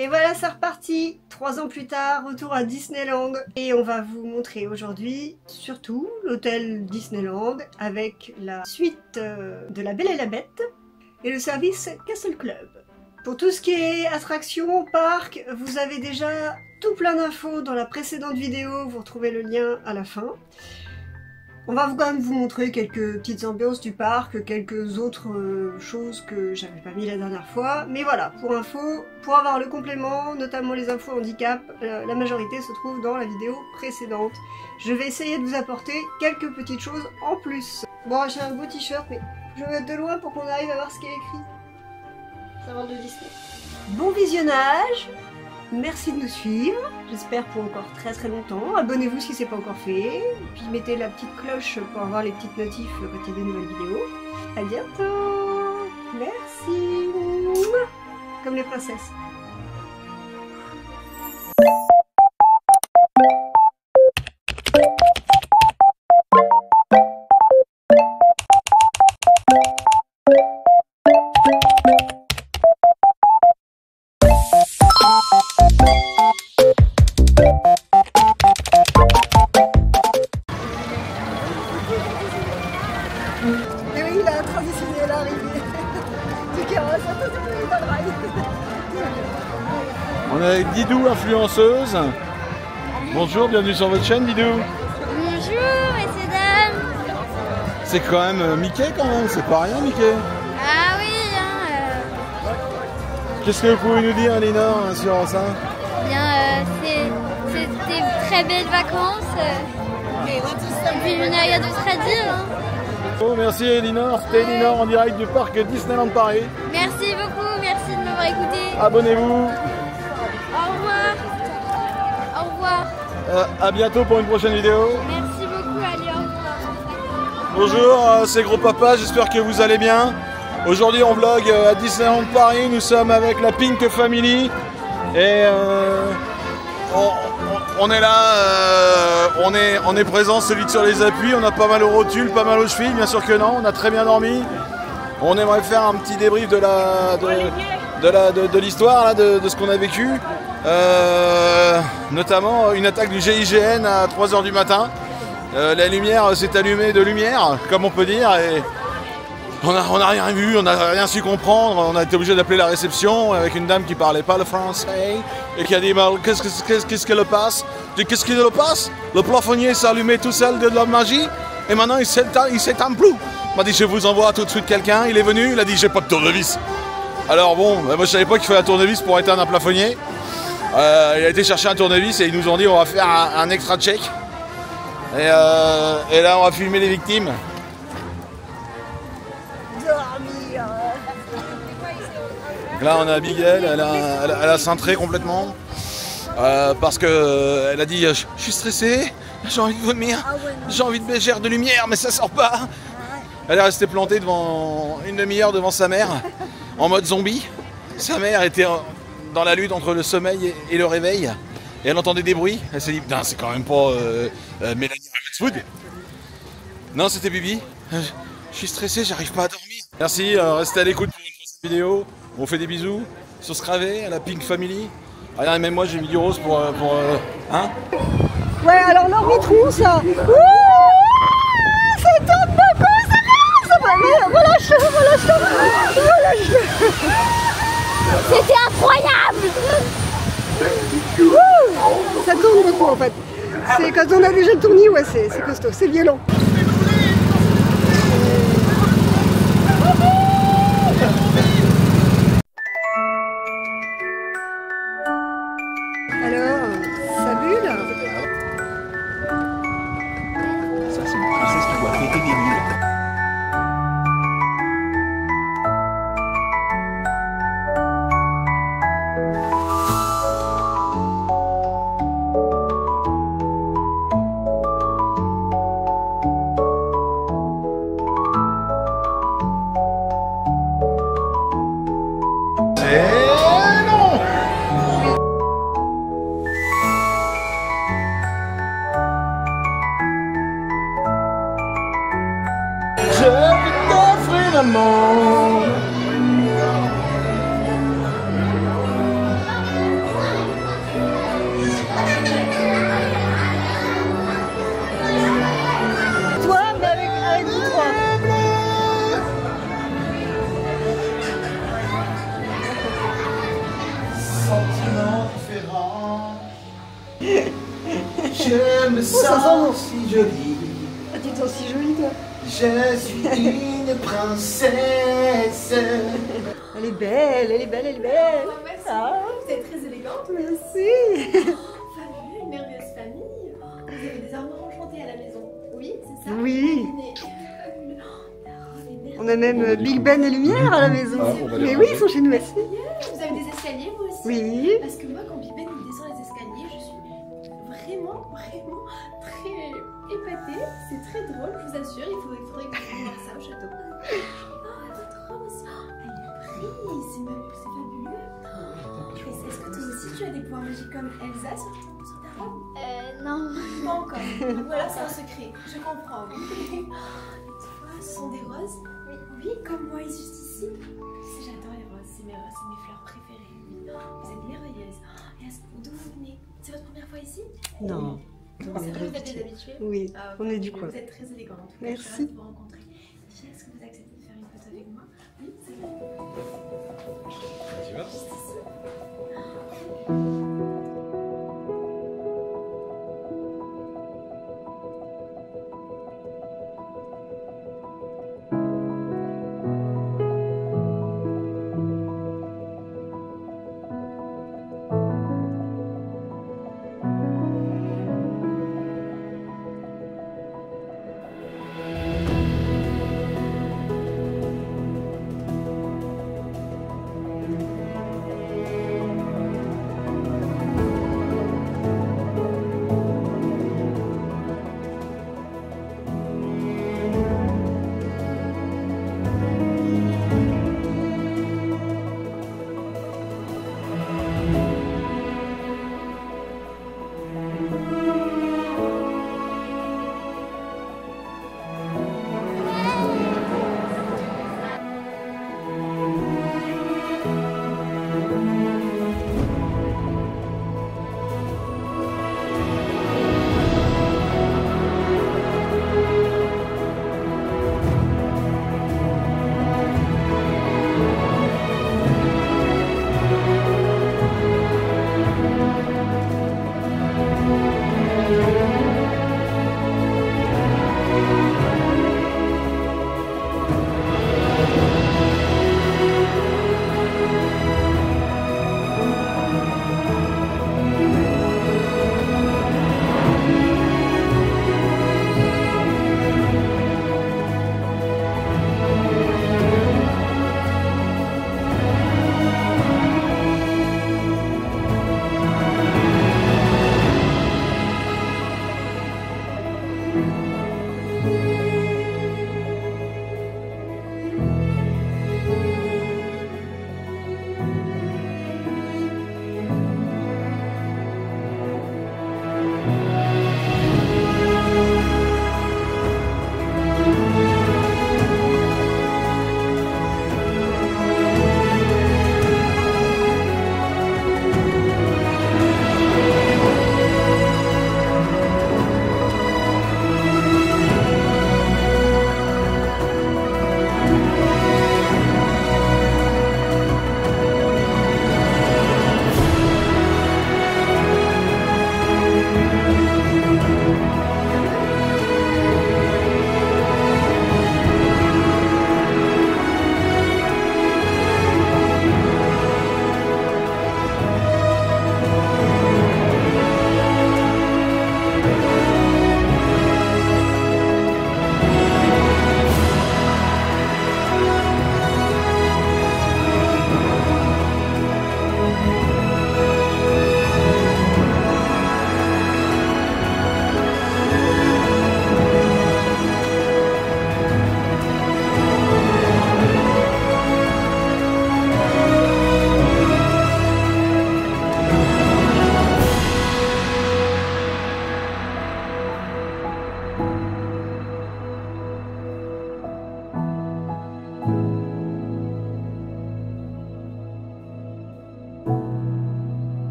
Et voilà, c'est reparti. 3 ans plus tard, retour à Disneyland. Et on va vous montrer aujourd'hui, surtout, l'hôtel Disneyland avec la suite de La Belle et la Bête et le service Castle Club. Pour tout ce qui est attraction, parc, vous avez déjà tout plein d'infos dans la précédente vidéo, vous retrouvez le lien à la fin. On va quand même vous montrer quelques petites ambiances du parc, quelques autres choses que j'avais pas mis la dernière fois. Mais voilà, pour info, pour avoir le complément, notamment les infos handicap, la majorité se trouve dans la vidéo précédente. Je vais essayer de vous apporter quelques petites choses en plus. Bon, j'ai un beau t-shirt, mais je vais me mettre de loin pour qu'on arrive à voir ce qui est écrit. Ça parle de Disney. Bon visionnage! Merci de nous suivre, j'espère pour encore très longtemps. Abonnez-vous si c'est pas encore fait, et puis mettez la petite cloche pour avoir les petites notifs quand il y a des nouvelles vidéos. À bientôt. Merci. Comme les princesses. Et oui, la transition est là, arrivée. Tu carrosses, attention, il est dans le rail. On est avec Didou, influenceuse. Bonjour, bienvenue sur votre chaîne, Didou. Bonjour, messieurs, dames. C'est quand même Mickey, quand même, c'est pas rien, Mickey. Ah oui, hein, Qu'est-ce que vous pouvez nous dire, Lénore, sur ça? c'est des très belles vacances. Et puis, il n'y a rien d'autre à dire. Hein. Oh, merci Elinor, c'était Elinor en direct du parc Disneyland Paris. Merci beaucoup, merci de m'avoir écouté. Abonnez-vous. Au revoir. Au revoir. À bientôt pour une prochaine vidéo. Merci beaucoup, allez, au revoir. Bonjour, c'est Gros Papa, j'espère que vous allez bien. Aujourd'hui on vlog à Disneyland Paris, nous sommes avec la Pink Family. Et on est là, on est présent, solide sur les appuis, on a pas mal aux rotules, pas mal aux chevilles, bien sûr que non, on a très bien dormi. On aimerait faire un petit débrief de l'histoire, de ce qu'on a vécu. Notamment une attaque du GIGN à 3 h du matin. La lumière s'est allumée de lumière, comme on peut dire, et on n'a rien vu, on n'a rien su comprendre. On a été obligé d'appeler la réception avec une dame qui parlait pas le français et qui a dit qu'est-ce que le passe? Je dis qu'est-ce qui le passe? Le plafonnier s'est allumé tout seul de la magie et maintenant il s'éteint plus. Il m'a dit je vous envoie tout de suite quelqu'un. Il est venu, il a dit j'ai pas de tournevis. Alors bon, moi je savais pas qu'il fallait un tournevis pour éteindre un plafonnier. Il a été chercher un tournevis et ils nous ont dit on va faire un extra check. Et là on va filmer les victimes. Là on a Abigail, elle a cintré complètement parce que elle a dit je suis stressée, j'ai envie de vomir, j'ai envie de bégère de lumière mais ça sort pas. Elle est restée plantée devant une demi-heure devant sa mère en mode zombie. Sa mère était dans la lutte entre le sommeil et le réveil et elle entendait des bruits. Elle s'est dit putain c'est quand même pas Mélanie Ravenswood. Non c'était Bibi. Je suis stressé, j'arrive pas à dormir. Merci, restez à l'écoute pour une prochaine vidéo. On fait des bisous, subscrivez à la Pink Family. Regardez, même moi j'ai mis du rose pour hein. Ouais, alors leur mitron, ça. Ça tombe beaucoup, ça va. Relâche-le. C'était incroyable. Ça tourne beaucoup en fait. C'est quand on a déjà tourné, ouais, c'est costaud, c'est violent. Alors, ça bulle? Ça, c'est une princesse qui doit péter des murs. Je me ça sent sens bon. si jolie. Ah, tu te sens si jolie, toi. Je suis une princesse. Elle est belle, elle est belle, elle est belle. Oh, merci. Ah, Vous êtes très élégante. merci. Fabuleux, une merveilleuse famille. Vous avez des armoires enchantées à la maison. Oui, c'est ça. Oui. Fabuleux. Oh, la robe est On a même Big Ben et Lumière à la maison. Ah, on va les Mais oui, ranger. ils sont chez nous aussi. merveilleuse. Vous avez des escaliers, vous aussi. Oui. Parce que moi, quand Big Ben il descend les escaliers, je suis vraiment très épatée. C'est très drôle, je vous assure. Il faudrait que vous voir ça au château. Oh, votre robe aussi. Oh, elle est prise. C'est fabuleux. Et est-ce que toi aussi tu as des pouvoirs magiques comme Elsa sur ta robe? Non. Pas encore. Voilà, c'est un secret. Je comprends. Tu vois, ce sont des roses. Oui, comme moi, juste ici. Tu sais, j'adore les roses. C'est mes fleurs préférées. Vous êtes merveilleuses. D'où vous venez? C'est votre première fois ici? Non. Non, c'est vrai, vous êtes des habitués. Oui, Ah, on est du coin. Vous êtes très élégante. Merci. Je suis ravie de vous rencontrer. Sophia, est-ce que vous acceptez de faire une photo avec moi? Oui, c'est vrai. Tu vas? Juste ici.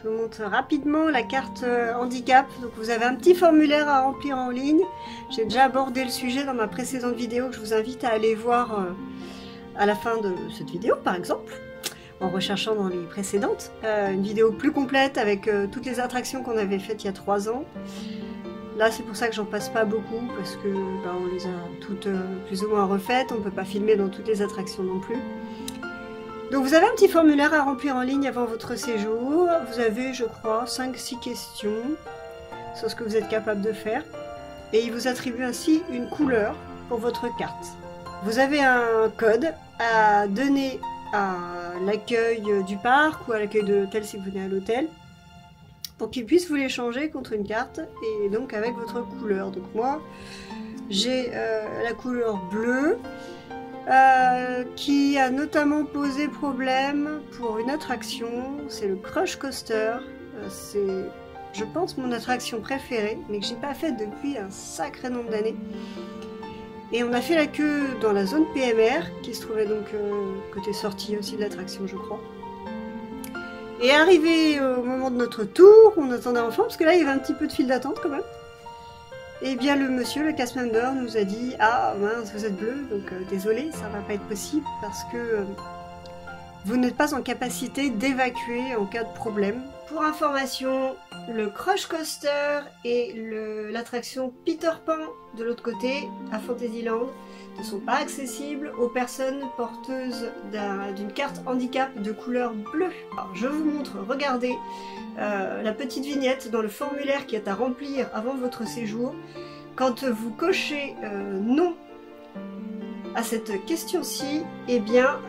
Je vous montre rapidement la carte handicap. Donc vous avez un petit formulaire à remplir en ligne. J'ai déjà abordé le sujet dans ma précédente vidéo que je vous invite à aller voir à la fin de cette vidéo par exemple, en recherchant dans les précédentes. Une vidéo plus complète avec toutes les attractions qu'on avait faites il y a 3 ans. Là c'est pour ça que j'en passe pas beaucoup parce que on les a toutes plus ou moins refaites. On ne peut pas filmer dans toutes les attractions non plus. Donc vous avez un petit formulaire à remplir en ligne avant votre séjour. Vous avez, je crois, 5-6 questions sur ce que vous êtes capable de faire. Et il vous attribue ainsi une couleur pour votre carte. Vous avez un code à donner à l'accueil du parc ou à l'accueil de l'hôtel si vous venez à l'hôtel, pour qu'ils puissent vous l'échanger contre une carte et donc avec votre couleur. Donc moi, j'ai la couleur bleue. Qui a notamment posé problème pour une attraction, c'est le Crush Coaster. C'est, je pense, mon attraction préférée, mais que j'ai pas faite depuis un sacré nombre d'années. Et on a fait la queue dans la zone PMR, qui se trouvait donc côté sortie aussi de l'attraction, je crois. Et arrivé au moment de notre tour, on attendait enfin, parce que là il y avait un petit peu de file d'attente quand même. Et bien le monsieur, le cast member, nous a dit « Ah mince, vous êtes bleu, donc désolé, ça va pas être possible parce que vous n'êtes pas en capacité d'évacuer en cas de problème. » Pour information, le Crush Coaster et l'attraction Peter Pan de l'autre côté, à Fantasyland, ne sont pas accessibles aux personnes porteuses d'une carte handicap de couleur bleue. Alors je vous montre, regardez la petite vignette dans le formulaire qui est à remplir avant votre séjour. Quand vous cochez non à cette question-ci, eh bien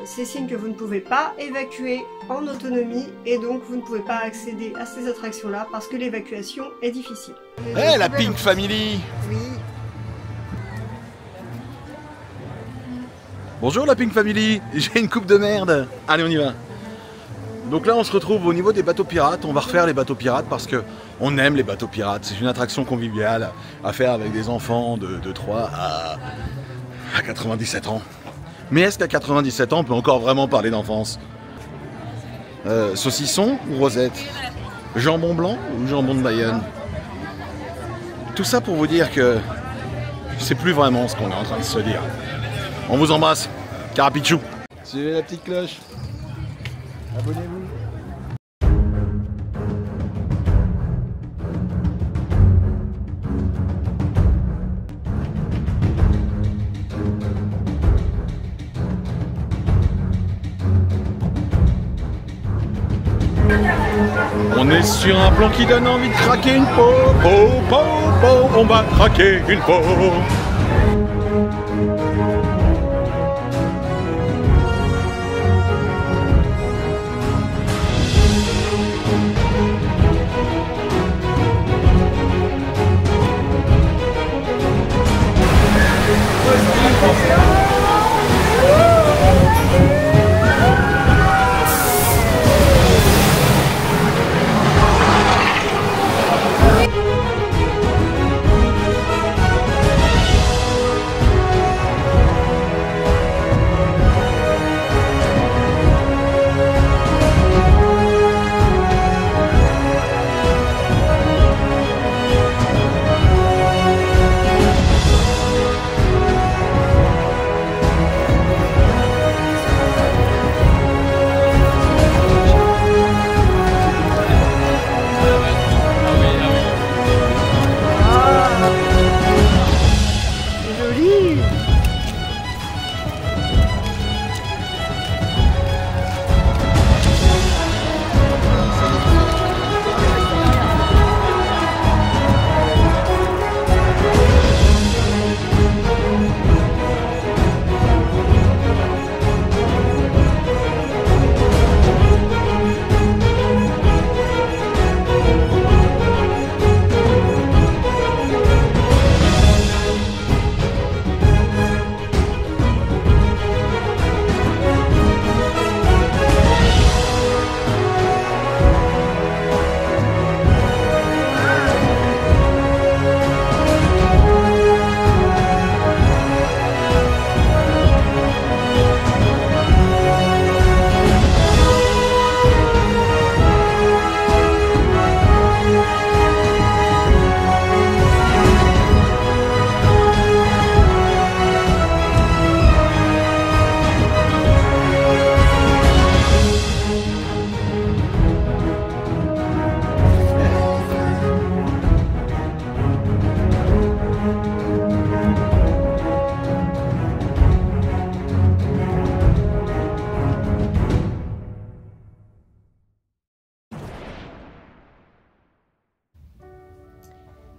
c'est signe que vous ne pouvez pas évacuer en autonomie et donc vous ne pouvez pas accéder à ces attractions-là parce que l'évacuation est difficile. Eh, la Pink Family! Oui. Bonjour la Pink Family, j'ai une coupe de merde. Allez, on y va. Donc là on se retrouve au niveau des bateaux pirates. On va refaire les bateaux pirates parce que on aime les bateaux pirates. C'est une attraction conviviale à faire avec des enfants de 3 à 97 ans. Mais est-ce qu'à 97 ans, on peut encore vraiment parler d'enfance? Saucisson ou rosette? Jambon blanc ou jambon de Bayonne? Tout ça pour vous dire que je sais plus vraiment ce qu'on est en train de se dire. On vous embrasse, Carapichou. Suivez la petite cloche. Abonnez-vous. On est sur un plan qui donne envie de craquer une peau, on va craquer une peau.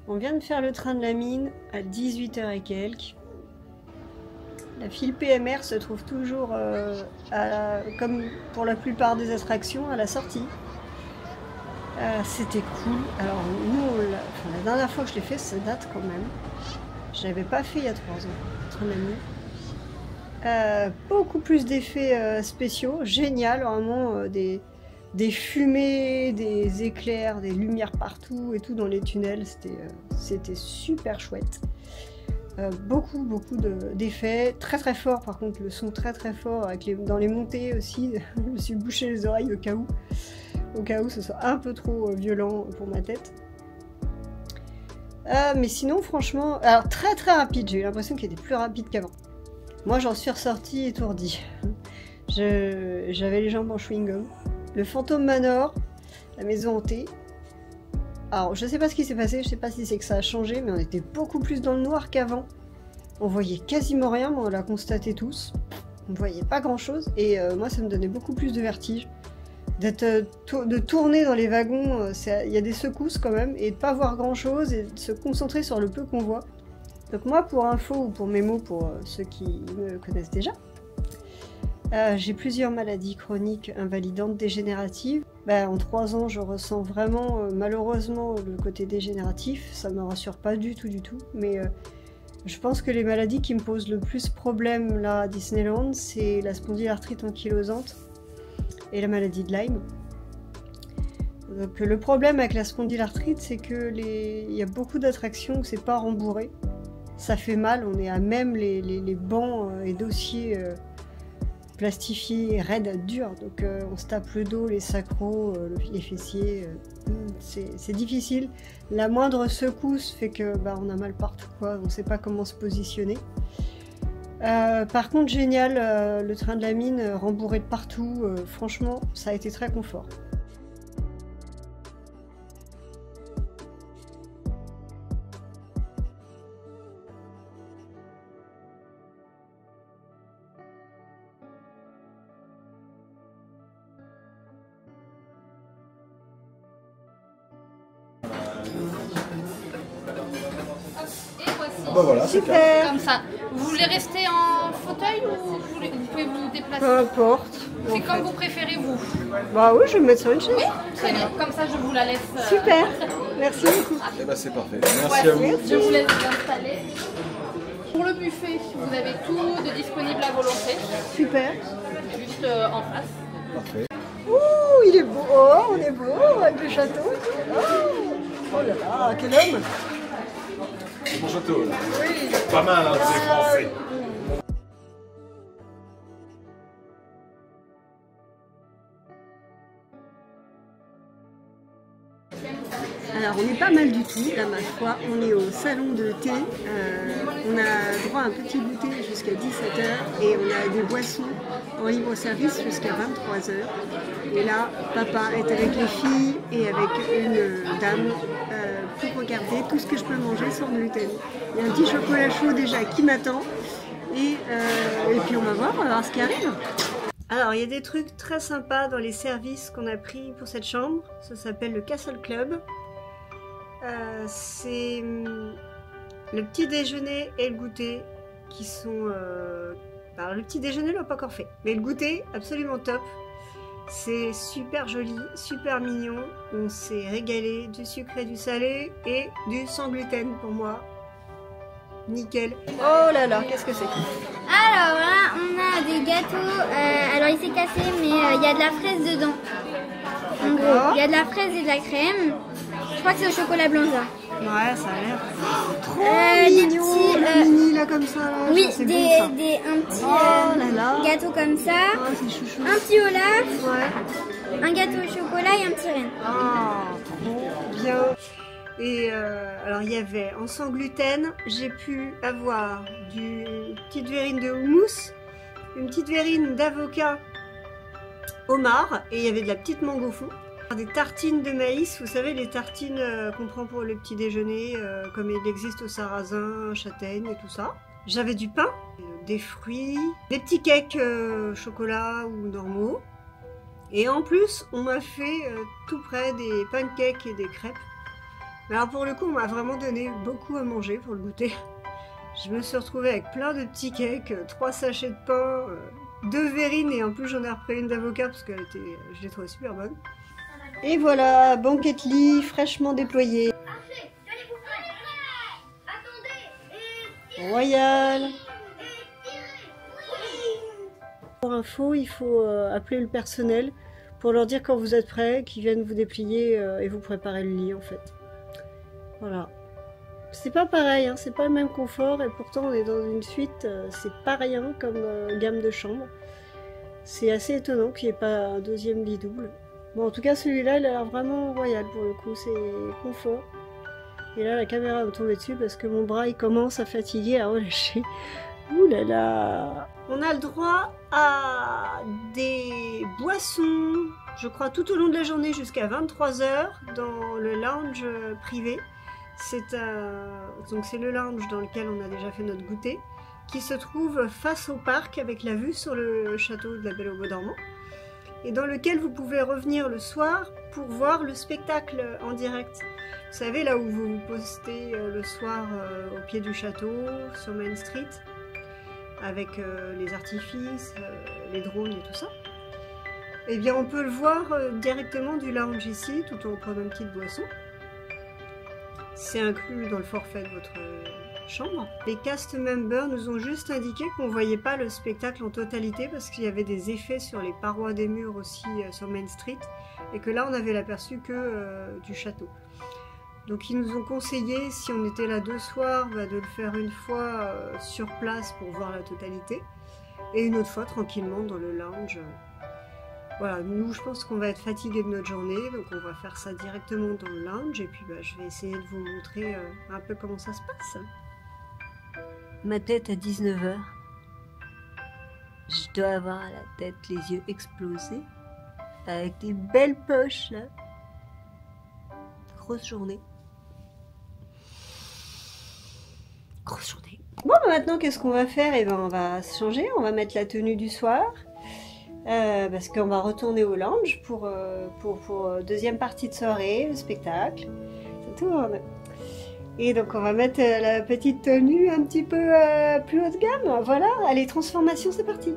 On vient de faire le train de la mine à 18 h et quelques. La file PMR se trouve toujours, comme pour la plupart des attractions, à la sortie. C'était cool. Alors nous, la dernière fois que je l'ai fait, ça date quand même. Je l'avais pas fait il y a 3 ans, le train de la mine. Beaucoup plus d'effets spéciaux, génial, vraiment des fumées, des éclairs, des lumières partout et tout dans les tunnels, c'était super chouette. Beaucoup d'effets, très très fort par contre, le son très très fort, dans les montées aussi, je me suis bouché les oreilles au cas où ce soit un peu trop violent pour ma tête. Mais sinon franchement, alors très très rapide, j'ai eu l'impression qu'il était plus rapide qu'avant. Moi j'en suis ressortie étourdie. J'avais les jambes en chewing-gum. Le Phantom Manor, la maison hantée. Alors, je sais pas ce qui s'est passé, je sais pas si c'est que ça a changé, mais on était beaucoup plus dans le noir qu'avant. On voyait quasiment rien, mais on l'a constaté tous. On voyait pas grand chose, et moi ça me donnait beaucoup plus de vertige. De tourner dans les wagons, il y a des secousses quand même, et de pas voir grand chose, et de se concentrer sur le peu qu'on voit. Donc moi, pour info, ou pour mémo, pour ceux qui me connaissent déjà, j'ai plusieurs maladies chroniques invalidantes dégénératives. En 3 ans, je ressens vraiment, malheureusement, le côté dégénératif. Ça me rassure pas du tout, mais je pense que les maladies qui me posent le plus problème là à Disneyland, c'est la spondylarthrite ankylosante et la maladie de Lyme. Donc le problème avec la spondylarthrite, c'est que y a beaucoup d'attractions où c'est pas rembourré. Ça fait mal, on est à même les bancs et dossiers plastifié, raide, dur, donc on se tape le dos, les sacros, les fessiers, c'est difficile. La moindre secousse fait que on a mal partout, quoi. On ne sait pas comment se positionner. Par contre, génial, le train de la mine rembourré de partout, franchement, ça a été très confort. Et voici. Bah voilà, c'est clair. Super. Comme ça. Vous voulez rester en fauteuil ou vous pouvez vous déplacer? Peu importe. C'est comme vous préférez, vous. Bah oui, je vais me mettre sur une chaise. Oui, très bien. Comme ça, je vous la laisse. Super, merci beaucoup. Et bah c'est parfait. Merci à vous. Je vous laisse vous installer. Pour le buffet, vous avez tout de disponible à volonté. Super. Juste en face. Parfait. Ouh, il est beau. Oh, on est beau avec le château. Oh là là, quel homme. C'est mon château là. Pas mal, hein, c'est français. Alors, on est pas mal du tout, là, ma foi. On est au salon de thé. On a droit à un petit goûter jusqu'à 17h et on a des boissons en libre service jusqu'à 23h. Et là, papa est avec les filles et avec une dame pour regarder tout ce que je peux manger sans gluten. Il y a un petit chocolat chaud déjà qui m'attend. Et puis on va voir ce qui arrive. Alors, il y a des trucs très sympas dans les services qu'on a pris pour cette chambre. Ça s'appelle le Castle Club. C'est le petit déjeuner et le goûter qui sont... Alors, le petit déjeuner, on l'a pas encore fait. Mais le goûter, absolument top. C'est super joli, super mignon. On s'est régalé du sucré, du salé et du sans gluten pour moi. Nickel. Oh là là, qu'est-ce que c'est? Alors là, on a des gâteaux. Alors il s'est cassé, mais il y a de la fraise dedans. En gros, il y a de la fraise et de la crème. Je crois que c'est au chocolat blanc ça. Ouais, ça a l'air trop des mignon, petits, mini là comme ça. Là. Oui, C'est bon, ça. un petit Oh là là. gâteau comme ça. Oh, c'est chouchou. Un petit Olaf, Ouais. un gâteau au chocolat et un petit renne. Oh, trop bien. Et alors il y avait en sans gluten, j'ai pu avoir une petite verrine de houmous, une petite verrine d'avocat homard et il y avait de la petite mangue au fond. Des tartines de maïs, vous savez les tartines qu'on prend pour le petit déjeuner, comme il existe au sarrasin, châtaigne et tout ça. J'avais du pain, des fruits, des petits cakes chocolat ou normaux. Et en plus, on m'a fait tout près des pancakes et des crêpes. Mais alors pour le coup, on m'a vraiment donné beaucoup à manger pour le goûter. Je me suis retrouvée avec plein de petits cakes, 3 sachets de pain, 2 verrines et en plus j'en ai repris une d'avocat parce que je l'ai trouvée super bonne. Et voilà, banquette lit fraîchement déployée. Royal. Pour info, il faut appeler le personnel pour leur dire quand vous êtes prêts, qu'ils viennent vous déplier et vous préparer le lit en fait. Voilà. C'est pas pareil, hein, c'est pas le même confort et pourtant on est dans une suite, c'est pas rien comme gamme de chambre. C'est assez étonnant qu'il n'y ait pas un deuxième lit double. Bon, en tout cas celui-là il a l'air vraiment royal pour le coup, c'est confort. Et là la caméra va me tomber dessus parce que mon bras il commence à fatiguer, à relâcher. Ouh là là. On a le droit à des boissons, je crois tout au long de la journée jusqu'à 23 h dans le lounge privé. Donc c'est le lounge dans lequel on a déjà fait notre goûter, qui se trouve face au parc avec la vue sur le château de la Belle au Bois dormant, et dans lequel vous pouvez revenir le soir pour voir le spectacle en direct. Vous savez, là où vous vous postez le soir au pied du château, sur Main Street, avec les artifices, les drones et tout ça. Eh bien on peut le voir directement du lounge ici, tout en prenant une petite boisson. C'est inclus dans le forfait de votre chambre. Les cast members nous ont juste indiqué qu'on ne voyait pas le spectacle en totalité parce qu'il y avait des effets sur les parois des murs aussi sur Main Street et que là on avait l'aperçu que du château. Donc ils nous ont conseillé, si on était là 2 soirs, bah, de le faire une fois sur place pour voir la totalité, et une autre fois tranquillement dans le lounge. Voilà, nous je pense qu'on va être fatigués de notre journée, donc on va faire ça directement dans le lounge, et puis bah, je vais essayer de vous montrer un peu comment ça se passe. Ma tête à 19 h. Je dois avoir la tête, les yeux explosés, avec des belles poches là. Grosse journée. Grosse journée. Bon, bah maintenant, qu'est-ce qu'on va faire? Eh ben, on va se changer, on va mettre la tenue du soir, parce qu'on va retourner au lounge pour deuxième partie de soirée, le spectacle. Ça tourne. Et donc, on va mettre la petite tenue un petit peu plus haut de gamme. Voilà, allez, transformation, c'est parti.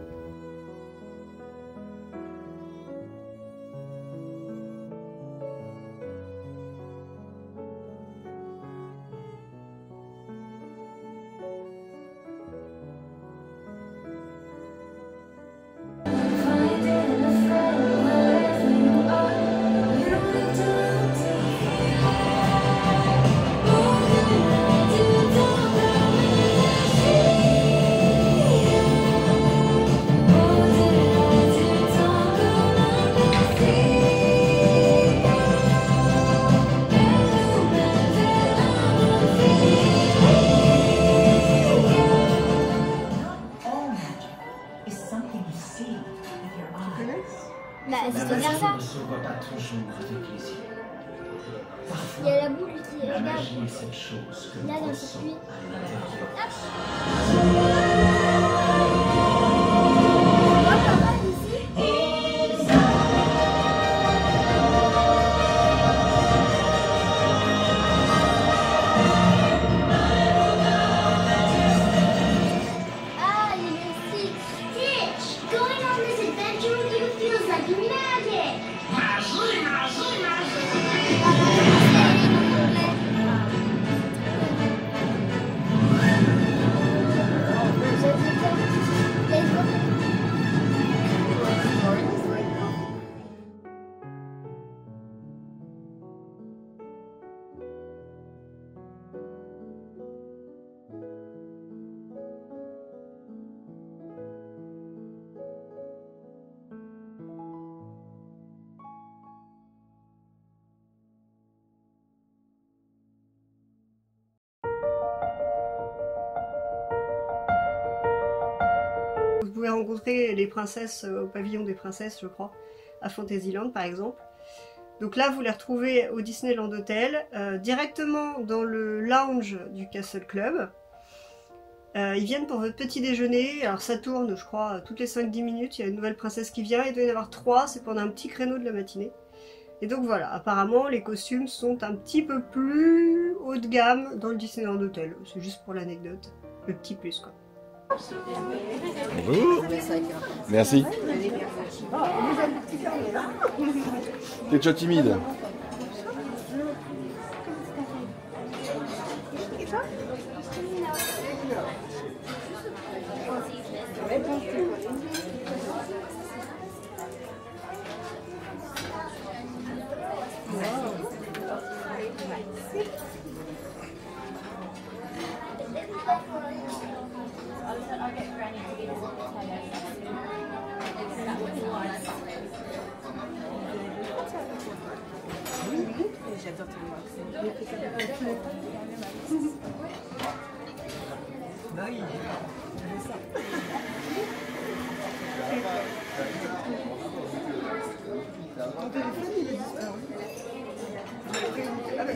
Bah, c'est de faire ça. Il y a la boucle qui est là, dans le circuit. Ah, il est aussi Stitch, going on this adventure with you feels like magic. Vous pouvez rencontrer les princesses au pavillon des princesses, je crois, à Fantasyland par exemple. Donc là, vous les retrouvez au Disneyland Hotel, directement dans le lounge du Castle Club. Ils viennent pour votre petit déjeuner, alors ça tourne, je crois, toutes les 5-10 minutes, il y a une nouvelle princesse qui vient, il doit y en avoir 3, c'est pendant un petit créneau de la matinée. Et donc voilà, apparemment les costumes sont un petit peu plus haut de gamme dans le Disneyland Hotel, c'est juste pour l'anecdote, le petit plus quoi. Bonjour. Merci. T'es déjà timide. J'adore ton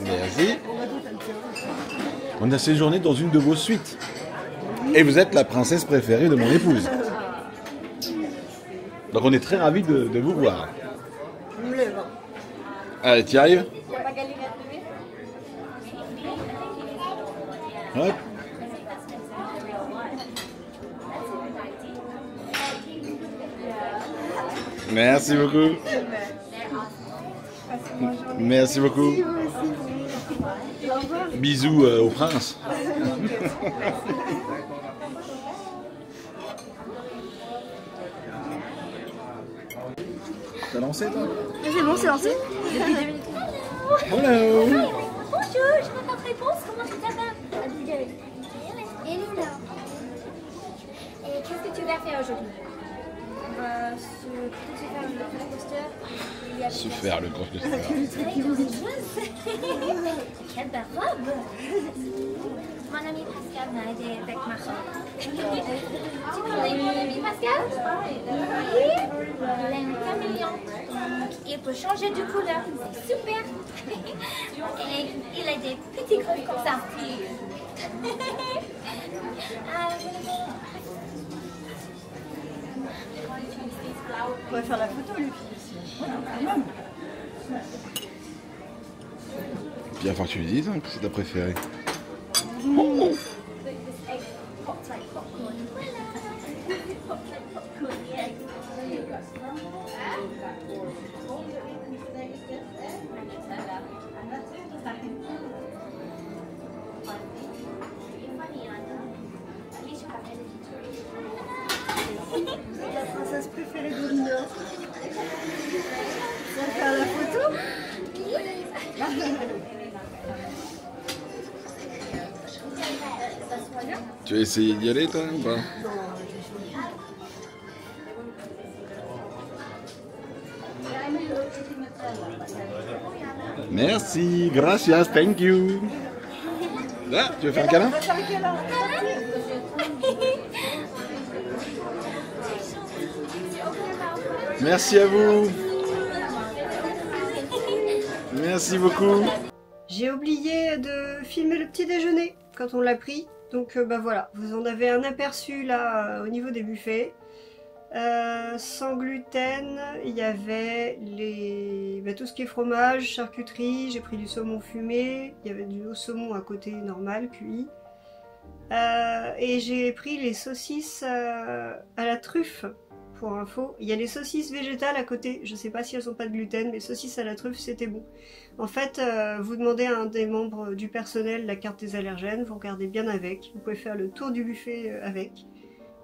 Merci. On a séjourné dans une de vos suites. Et vous êtes la princesse préférée de mon épouse. Donc on est très ravis de vous voir. Allez, tu y arrives? Hop. Merci beaucoup. Merci beaucoup. Bisous au prince. T'as lancé toi? C'est bon, c'est lancé. Depuis 2 minutes. Hello. Bonjour. tu vas faire aujourd'hui? On va peut-être se faire le roller coaster. Se faire le gros Quelle belle robe! Mon ami Pascal m'a aidé avec ma robe. Tu connais mon ami Pascal? Oui. Il a une caméléon, donc il peut changer de couleur. C'est super! Et il a des petits griffes comme ça. On pourrait faire la photo, lui. Puis il faut que tu lui dises hein, que c'est ta préférée. La princesse préférée d'Olina. Tu vas faire la photo? Tu as essayé d'y aller toi ou pas? Merci, gracias, thank you. Là, tu veux faire un câlin? Merci à vous. Merci beaucoup. J'ai oublié de filmer le petit déjeuner quand on l'a pris. Donc bah voilà, vous en avez un aperçu là au niveau des buffets. Sans gluten, il y avait tout ce qui est fromage, charcuterie, j'ai pris du saumon fumé, il y avait du saumon à côté normal, cuit. Et j'ai pris les saucisses à la truffe, pour info. Il y a les saucisses végétales à côté, je sais pas si elles ont pas de gluten, mais saucisses à la truffe c'était bon. En fait, vous demandez à un des membres du personnel la carte des allergènes, vous regardez bien avec, vous pouvez faire le tour du buffet avec.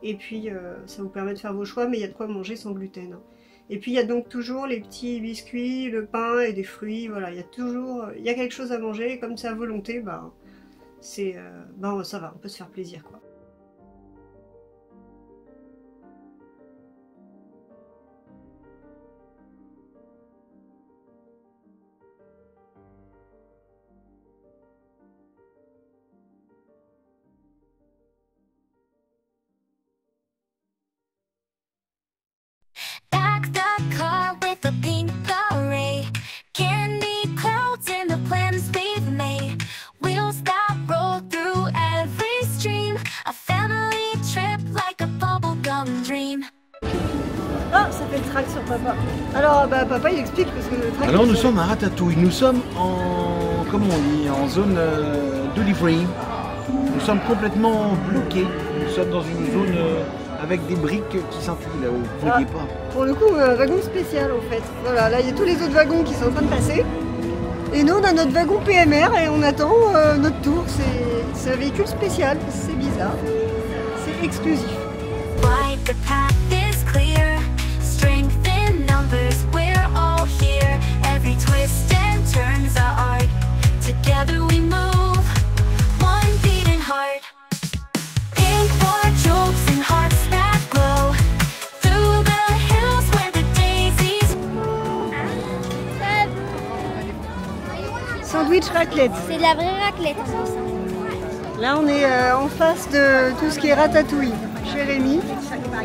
Et puis ça vous permet de faire vos choix, mais il y a de quoi manger sans gluten. Et puis il y a donc toujours les petits biscuits, le pain et des fruits, voilà, il y a quelque chose à manger, et comme c'est à volonté, bah, ça va, on peut se faire plaisir quoi. The pink array, candy clouds in the plans we've made. Wheels that roll through every stream, a family trip like a bubblegum dream. Ah, ça fait le track sur papa. Alors, bah, papa il explique parce que le track. Alors nous sommes à Ratatouille, nous sommes en, comment on dit, en zone delivery. Nous sommes complètement bloqués, nous sommes dans une zone avec des briques qui scintillent là-haut, vous ne voyez pas. Pour le coup, wagon spécial en fait. Voilà, là il y a tous les autres wagons qui sont en train de passer. Et nous on a notre wagon PMR et on attend notre tour. C'est un véhicule spécial, c'est bizarre. C'est exclusif. Like the path is clear, strength in numbers, we're all here. Every twist and turn's our art. Together we move, one beating heart. Pink war jokes and hearts that glow through the hills where the daisies. Sandwich raclette. C'est de la vraie raclette. Là on est en face de tout ce qui est ratatouille. Chez Rémi.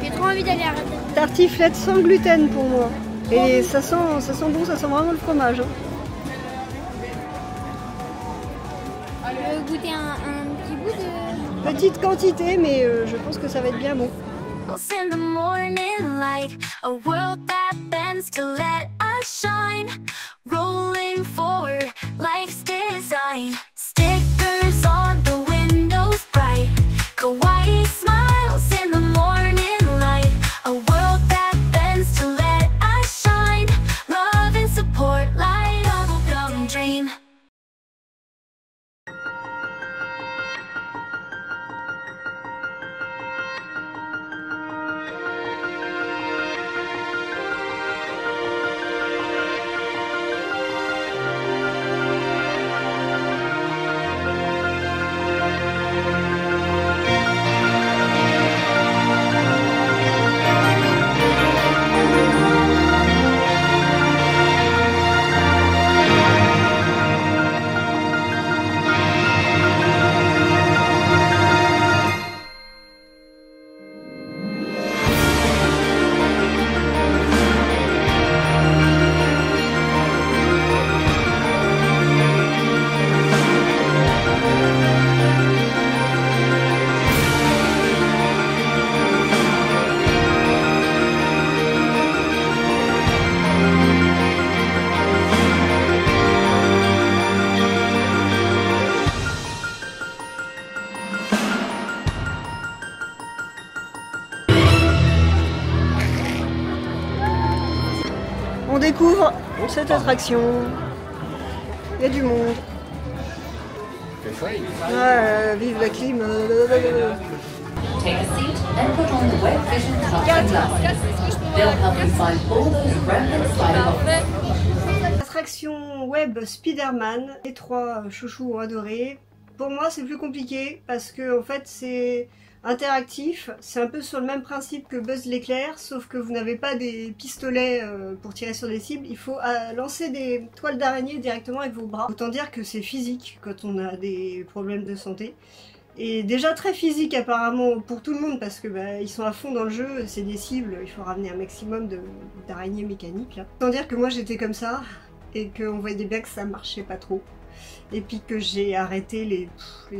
J'ai trop envie d'aller à la raclette. Tartiflette sans gluten pour moi. Et ça sent bon, ça sent vraiment le fromage. Hein. Je veux goûter un petit bout de... Petite quantité, mais je pense que ça va être bien bon. In the morning light, a world that bends to let us shine. Rolling forward, life's design. Stickers on the windows bright. Kawaii smiles in the morning light. A world that bends to let us shine. Love and support like a bubblegum dream. découvre cette attraction. Il y a du monde. Vive la clim. Take a seat and put on the wet vision cloth glasses. They'll help you find all those rampant spider. Attraction web Spider-Man. Les 3 chouchous ont adoré. Pour moi, c'est plus compliqué parce que en fait, c'est interactif. C'est un peu sur le même principe que Buzz l'éclair, sauf que vous n'avez pas des pistolets pour tirer sur des cibles. Il faut lancer des toiles d'araignée directement avec vos bras. Autant dire que c'est physique quand on a des problèmes de santé. Et déjà très physique apparemment pour tout le monde parce que ils sont à fond dans le jeu, c'est des cibles, il faut ramener un maximum d'araignées mécaniques. Là. Autant dire que moi j'étais comme ça et qu'on voyait bien que ça marchait pas trop. Et puis que j'ai arrêté les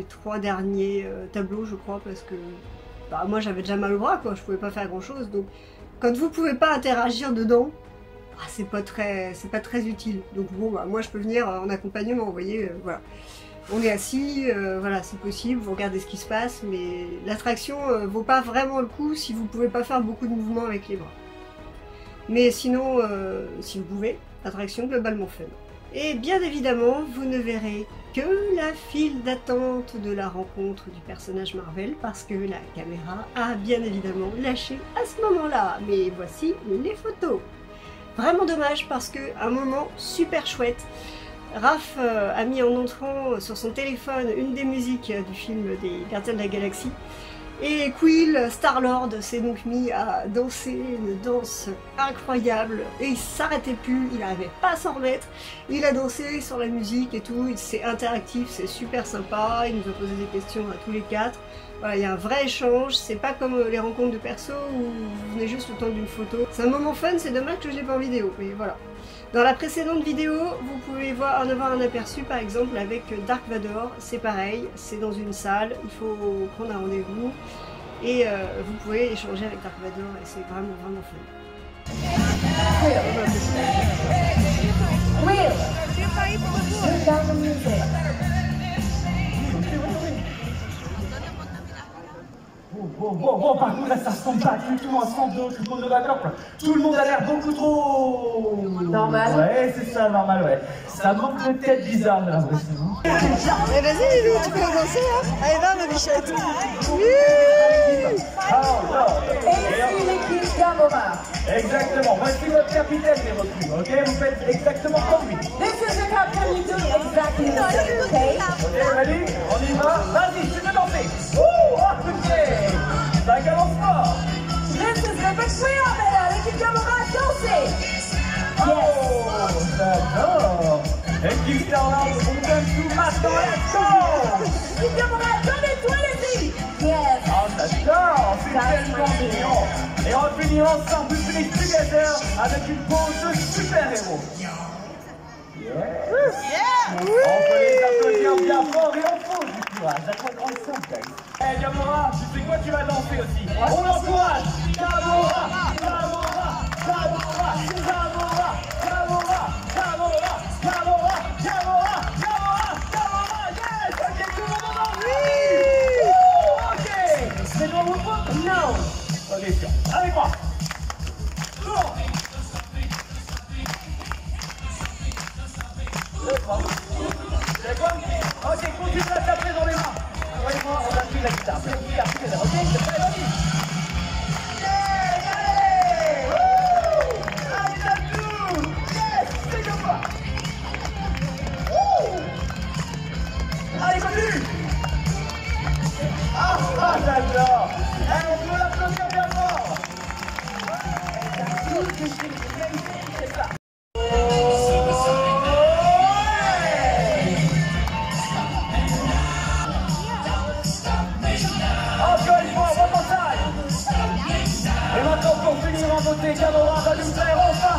3 derniers tableaux je crois parce que moi j'avais déjà mal au bras quoi, je pouvais pas faire grand chose. Donc quand vous pouvez pas interagir dedans, c'est pas très utile. Donc bon moi je peux venir en accompagnement, vous voyez, voilà. On est assis, voilà, c'est possible, vous regardez ce qui se passe, mais l'attraction vaut pas vraiment le coup si vous pouvez pas faire beaucoup de mouvements avec les bras. Mais sinon, si vous pouvez, l'attraction globalement fun. Et bien évidemment, vous ne verrez que la file d'attente de la rencontre du personnage Marvel, parce que la caméra a bien évidemment lâché à ce moment-là. Mais voici les photos. Vraiment dommage parce que un moment super chouette. Raph a mis en entrant sur son téléphone une des musiques du film des Gardiens de la Galaxie. Et Quill, Star-Lord, s'est donc mis à danser une danse incroyable. Et il s'arrêtait plus, il n'arrivait pas à s'en remettre. Il a dansé sur la musique et tout, c'est interactif, c'est super sympa. Il nous a posé des questions à tous les 4. Voilà, il y a un vrai échange, c'est pas comme les rencontres de perso où vous venez juste le temps d'une photo. C'est un moment fun, c'est dommage que je l'ai pas en vidéo, mais voilà. Dans la précédente vidéo, vous pouvez en avoir un aperçu par exemple avec Dark Vador, c'est pareil, c'est dans une salle, il faut prendre un rendez-vous et vous pouvez échanger avec Dark Vador et c'est vraiment Bon, par contre là ça ressemble pas du tout à un centre de recrutement de backup. Tout le monde a l'air beaucoup trop... Normal. Ouais, c'est ça, normal, ouais. Ça manque de tête bizarre, j'ai l'impression. Eh vas-y Lilou, tu peux danser hein. Allez va ma bichette. Et ici l'équipe Gamora. Exactement, voici votre capitaine des recrues, ok? Vous faites exactement comme lui. This is the captain, you do exactly the same, okay? Ok, ready? On y va. Vas-y, tu peux danser. Ok, ça commence fort. This is the betrayal medal, l'équipe Gamora a dansé. Oh, j'adore. Équipe Star-Lord, on donne tout maintenant, let's go. L'équipe Gamora a donné toi les filles. Yes. Oh, j'adore, c'est tellement mignon. Et on finit ensemble, we finish together avec une pose de super-héros. On peut les applaudir bien fort et on faut du courage. À quoi grande somme, guys. Hey Gamora, tu sais quoi, tu vas danser aussi. On l'encourage. Gamora, Gamora, Gamora, Gamora, Gamora, Gamora, Gamora, Gamora, Gamora, Gamora, yes. Ok, tout le monde en envie. Ok, c'est dans vos potes? Non. Ok, sûr. Avec moi. C'est quoi? Ok, continue à taper dans les mains. Voyez-moi, on a pris la guitare. Pris la guitare, ok? C'est prêt, vas-y. Yeah, allez! Wouh! Allez, tape tout! Yes! C'est comme ça! Wouh! Allez, continue! Ah, j'adore! Allez, on peut l'applaudir bien fort! C'est ça! Gamora va nous faire enfin.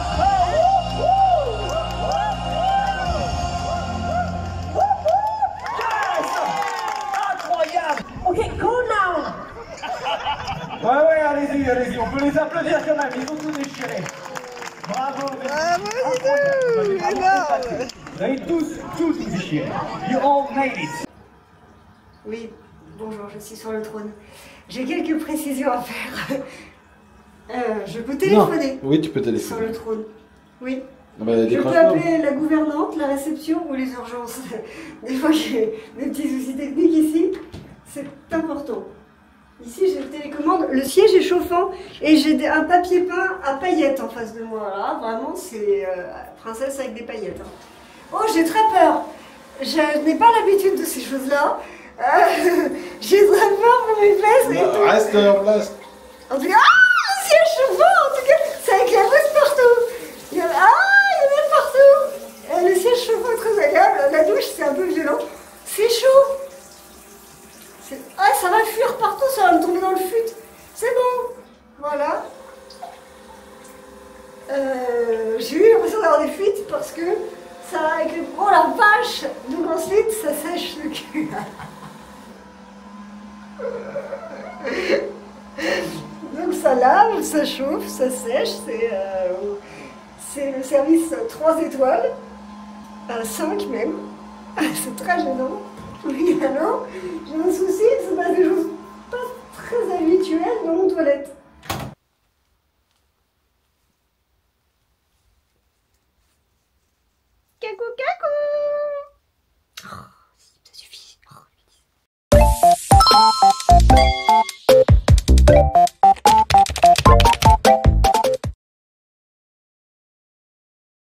Yes! Incroyable. Ok, go now. Ouais, allez-y, on peut les applaudir quand même, ils ont tout déchiré. Bravo, vous avez tous tout déchiré. You all made it. Oui, bonjour, je suis sur le trône. J'ai quelques précisions à faire. Je peux téléphoner. Non. Oui, tu peux téléphoner. Sur le trône. Oui. Bah, Je peux appeler la gouvernante, la réception ou les urgences. Des fois, j'ai des petits soucis techniques ici. C'est important. Ici, j'ai le télécommande. Le siège est chauffant et j'ai un papier peint à paillettes en face de moi. Là, vraiment, c'est princesse avec des paillettes. Hein. Oh, j'ai très peur. Je n'ai pas l'habitude de ces choses-là. J'ai très peur pour mes fesses. Reste en place. En tout cas, le siège chauffant, en tout cas, ça éclabousse partout. Il y en a partout. Le siège chauffant est très agréable. La douche, c'est un peu violent. C'est chaud. Ah, ça va fuir partout, ça va me tomber dans le fut. C'est bon. Voilà. J'ai eu l'impression d'avoir des fuites parce que ça avec le... Oh la vache. Donc ensuite, ça sèche le cul. Donc ça lave, ça chauffe, ça sèche. C'est le service 3 étoiles. 5 même. C'est très gênant. Oui, alors, j'ai un souci, il se passe des choses pas très habituelles dans mon toilette. Cacou,